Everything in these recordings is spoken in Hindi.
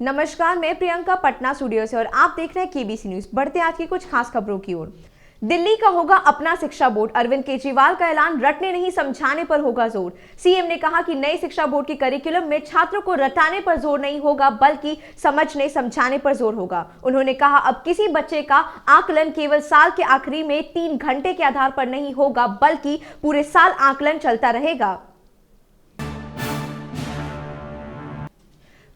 नमस्कार, मैं प्रियंका पटना स्टूडियो से और आप देख रहे हैं केबीसी न्यूज। बढ़ते हैं आज की कुछ खास खबरों की ओर। दिल्ली का होगा अपना शिक्षा बोर्ड, अरविंद केजरीवाल का ऐलान, रटने नहीं समझाने पर होगा जोर। सीएम ने कहा कि नए शिक्षा बोर्ड के करिकुलम में छात्रों को रटाने पर जोर नहीं होगा बल्कि समझने समझाने पर जोर होगा। उन्होंने कहा अब किसी बच्चे का आकलन केवल साल के आखिरी में 3 घंटे के आधार पर नहीं होगा बल्कि पूरे साल आकलन चलता रहेगा।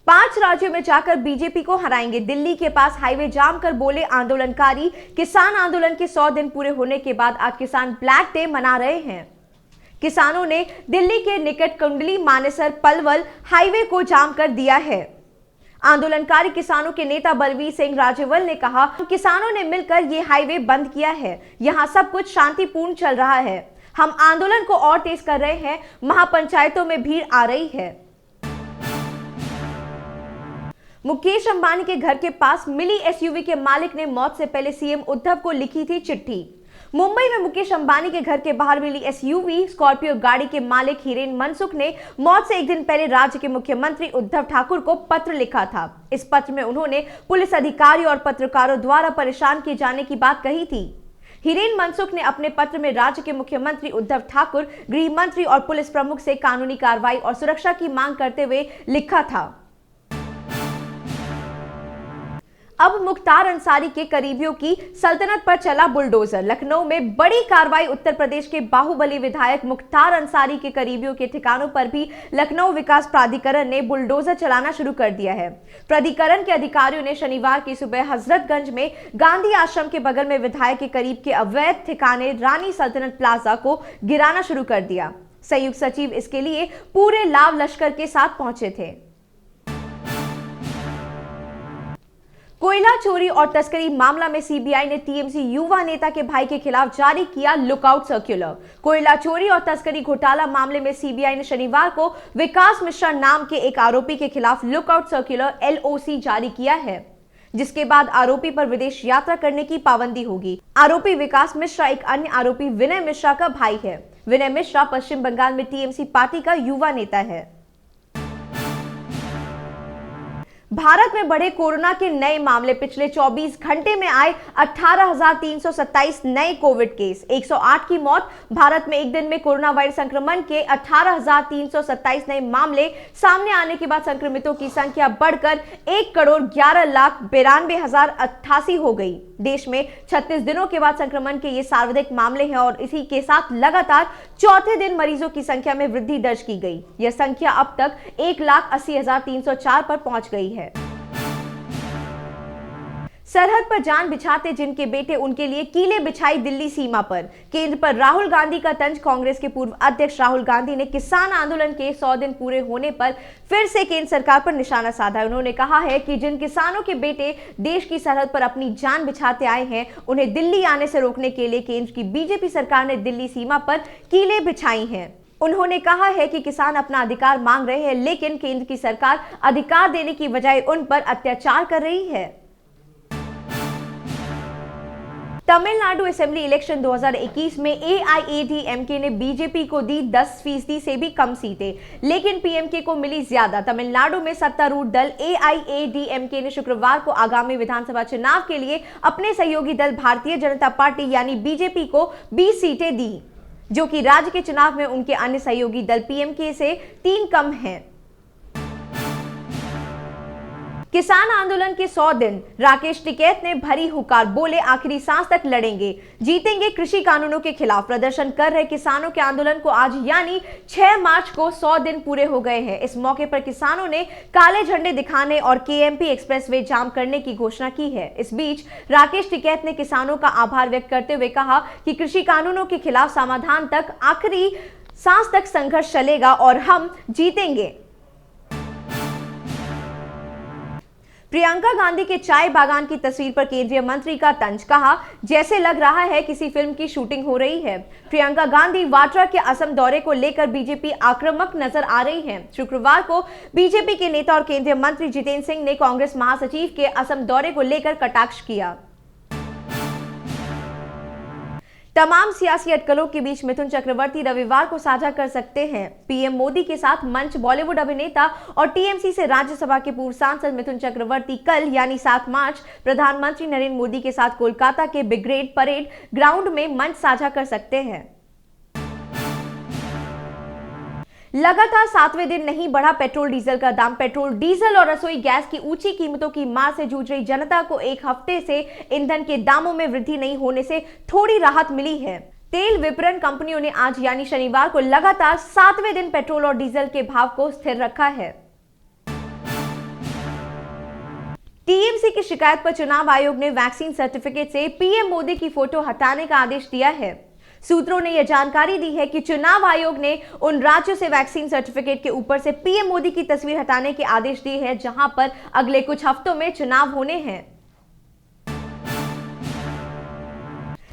5 राज्यों में जाकर बीजेपी को हराएंगे, दिल्ली के पास हाईवे जाम कर बोले आंदोलनकारी। किसान आंदोलन के 100 दिन पूरे होने के बाद आज किसान ब्लैक डे मना रहे हैं। किसानों ने दिल्ली के निकट कुंडली मानेसर पलवल हाईवे को जाम कर दिया है। आंदोलनकारी किसानों के नेता बलवीर सिंह राजेवल ने कहा, किसानों ने मिलकर ये हाईवे बंद किया है, यहाँ सब कुछ शांतिपूर्ण चल रहा है। हम आंदोलन को और तेज कर रहे हैं, महापंचायतों में भीड़ आ रही है। मुकेश अंबानी के घर के पास मिली एसयूवी के मालिक ने मौत से पहले सीएम उद्धव को लिखी थी चिट्ठी। मुंबई में मुकेश अंबानी के घर के बाहर मिली एसयूवी स्कॉर्पियो गाड़ी के मालिक हिरेन मनसुख ने मौत से एक दिन पहले राज्य के मुख्यमंत्री उद्धव ठाकुर को पत्र लिखा था। इस पत्र में उन्होंने पुलिस अधिकारियों और पत्रकारों द्वारा परेशान किए जाने की बात कही थी। हिरेन मनसुख ने अपने पत्र में राज्य के मुख्यमंत्री उद्धव ठाकुर, गृह मंत्री और पुलिस प्रमुख से कानूनी कार्रवाई और सुरक्षा की मांग करते हुए लिखा था। अब मुख्तार अंसारी के करीबियों की सल्तनत पर चला बुलडोजर, लखनऊ में बड़ी कार्रवाई। उत्तर प्रदेश के बाहुबली विधायक मुख्तार अंसारी के करीबियों के ठिकानों पर भी लखनऊ विकास प्राधिकरण ने बुलडोजर चलाना शुरू कर दिया है। प्राधिकरण के अधिकारियों ने शनिवार की सुबह हजरतगंज में गांधी आश्रम के बगल में विधायक के करीब के अवैध ठिकाने रानी सल्तनत प्लाजा को गिराना शुरू कर दिया। संयुक्त सचिव इसके लिए पूरे लाव लश्कर के साथ पहुंचे थे। कोयला चोरी और तस्करी मामला में सीबीआई ने टीएमसी युवा नेता के भाई के खिलाफ जारी किया लुकआउट सर्कुलर। कोयला चोरी और तस्करी घोटाला मामले में सीबीआई ने शनिवार को विकास मिश्रा नाम के एक आरोपी के खिलाफ लुकआउट सर्कुलर LOC जारी किया है, जिसके बाद आरोपी पर विदेश यात्रा करने की पाबंदी होगी। आरोपी विकास मिश्रा एक अन्य आरोपी विनय मिश्रा का भाई है। विनय मिश्रा पश्चिम बंगाल में टीएमसी पार्टी का युवा नेता है। भारत में बढ़े कोरोना के नए मामले, पिछले 24 घंटे में आए 18,327 नए कोविड केस, 108 की मौत। भारत में एक दिन में कोरोना वायरस संक्रमण के 18,327 नए मामले सामने आने के बाद संक्रमितों की संख्या बढ़कर 1,11,92,088 हो गई। देश में 36 दिनों के बाद संक्रमण के ये सर्वाधिक मामले हैं और इसी के साथ लगातार चौथे दिन मरीजों की संख्या में वृद्धि दर्ज की गई। यह संख्या अब तक 1,80,304 पर पहुंच गई है। सरहद पर जान बिछाते जिनके बेटे, उनके लिए कीले बिछाई दिल्ली सीमा पर। केंद्र पर राहुल गांधी का तंज। कांग्रेस के पूर्व अध्यक्ष राहुल गांधी ने किसान आंदोलन के 100 दिन पूरे होने पर फिर से केंद्र सरकार पर निशाना साधा। उन्होंने कहा है कि जिन किसानों के बेटे देश की सरहद पर अपनी जान बिछाते आए हैं, उन्हें दिल्ली आने से रोकने के लिए केंद्र की बीजेपी सरकार ने दिल्ली सीमा पर कीले बिछाई हैं। उन्होंने कहा है कि किसान अपना अधिकार मांग रहे हैं, लेकिन केंद्र की सरकार अधिकार देने की बजाय उन पर अत्याचार कर रही है। तमिलनाडु असेंबली इलेक्शन 2021 में AIADMK ने बीजेपी को दी 10% से भी कम सीटें, लेकिन PMK को मिली ज्यादा। तमिलनाडु में सत्तारूढ़ दल AIADMK ने शुक्रवार को आगामी विधानसभा चुनाव के लिए अपने सहयोगी दल भारतीय जनता पार्टी यानी बीजेपी को 20 सीटें दी, जो कि राज्य के चुनाव में उनके अन्य सहयोगी दल PMK से 3 कम हैं। किसान आंदोलन के 100 दिन, राकेश टिकैत ने भरी हुंकार, बोले आखिरी सांस तक लड़ेंगे, जीतेंगे। कृषि कानूनों के खिलाफ प्रदर्शन कर रहे किसानों के आंदोलन को आज यानी 6 मार्च को 100 दिन पूरे हो गए हैं। इस मौके पर किसानों ने काले झंडे दिखाने और KMP एक्सप्रेसवे जाम करने की घोषणा की है। इस बीच राकेश टिकैत ने किसानों का आभार व्यक्त करते हुए कहा कि कृषि कानूनों के खिलाफ समाधान तक, आखिरी सांस तक संघर्ष चलेगा और हम जीतेंगे। प्रियंका गांधी के चाय बागान की तस्वीर पर केंद्रीय मंत्री का तंज, कहा जैसे लग रहा है किसी फिल्म की शूटिंग हो रही है। प्रियंका गांधी वाड्रा के असम दौरे को लेकर बीजेपी आक्रामक नजर आ रही है। शुक्रवार को बीजेपी के नेता और केंद्रीय मंत्री जितेंद्र सिंह ने कांग्रेस महासचिव के असम दौरे को लेकर कटाक्ष किया। तमाम सियासी अटकलों के बीच मिथुन चक्रवर्ती रविवार को साझा कर सकते हैं। पीएम मोदी के साथ मंच। बॉलीवुड अभिनेता और टीएमसी से राज्यसभा के पूर्व सांसद मिथुन चक्रवर्ती कल यानी 7 मार्च प्रधानमंत्री नरेंद्र मोदी के साथ कोलकाता के ब्रिगेड परेड ग्राउंड में मंच साझा कर सकते हैं। लगातार 7वें दिन नहीं बढ़ा पेट्रोल डीजल का दाम। पेट्रोल डीजल और रसोई गैस की ऊंची कीमतों की मार से जूझ रही जनता को एक हफ्ते से ईंधन के दामों में वृद्धि नहीं होने से थोड़ी राहत मिली है। तेल विपणन कंपनियों ने आज यानी शनिवार को लगातार 7वें दिन पेट्रोल और डीजल के भाव को स्थिर रखा है। टीएमसी की शिकायत पर चुनाव आयोग ने वैक्सीन सर्टिफिकेट से पीएम मोदी की फोटो हटाने का आदेश दिया है। सूत्रों ने यह जानकारी दी है कि चुनाव आयोग ने उन राज्यों से वैक्सीन सर्टिफिकेट के ऊपर से पीएम मोदी की तस्वीर हटाने के आदेश दिए हैं जहां पर अगले कुछ हफ्तों में चुनाव होने हैं।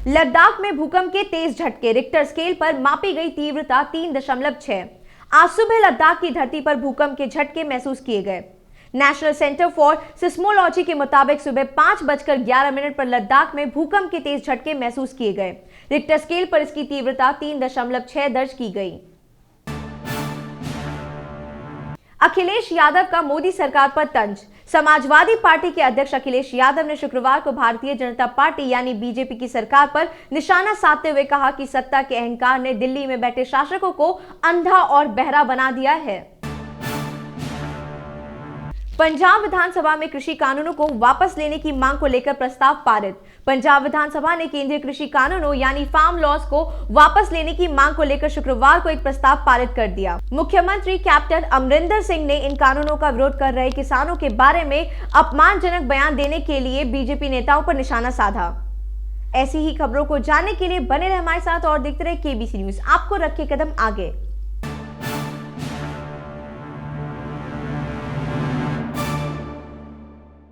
लद्दाख में भूकंप के तेज झटके। रिक्टर स्केल पर मापी गई तीव्रता 3.6। आज सुबह लद्दाख की धरती पर भूकंप के झटके महसूस किए गए। नेशनल सेंटर फॉर सिस्मोलॉजी के मुताबिक सुबह 5:11 पर लद्दाख में भूकंप के तेज झटके महसूस किए गए। रिक्टर स्केल पर इसकी तीव्रता 3.6 दर्ज की गई। अखिलेश यादव का मोदी सरकार पर तंज। समाजवादी पार्टी के अध्यक्ष अखिलेश यादव ने शुक्रवार को भारतीय जनता पार्टी यानी बीजेपी की सरकार पर निशाना साधते हुए कहा कि सत्ता के अहंकार ने दिल्ली में बैठे शासकों को अंधा और बहरा बना दिया है। पंजाब विधानसभा में कृषि कानूनों को वापस लेने की मांग को लेकर प्रस्ताव पारित। पंजाब विधानसभा ने केंद्रीय कृषि कानूनों यानी फार्म लॉज को वापस लेने की मांग को लेकर शुक्रवार को एक प्रस्ताव पारित कर दिया। मुख्यमंत्री कैप्टन अमरिंदर सिंह ने इन कानूनों का विरोध कर रहे किसानों के बारे में अपमानजनक बयान देने के लिए बीजेपी नेताओं पर निशाना साधा। ऐसी ही खबरों को जानने के लिए बने रहे हमारे साथ और देखते रहे केबीसी न्यूज। आपको रखे कदम आगे।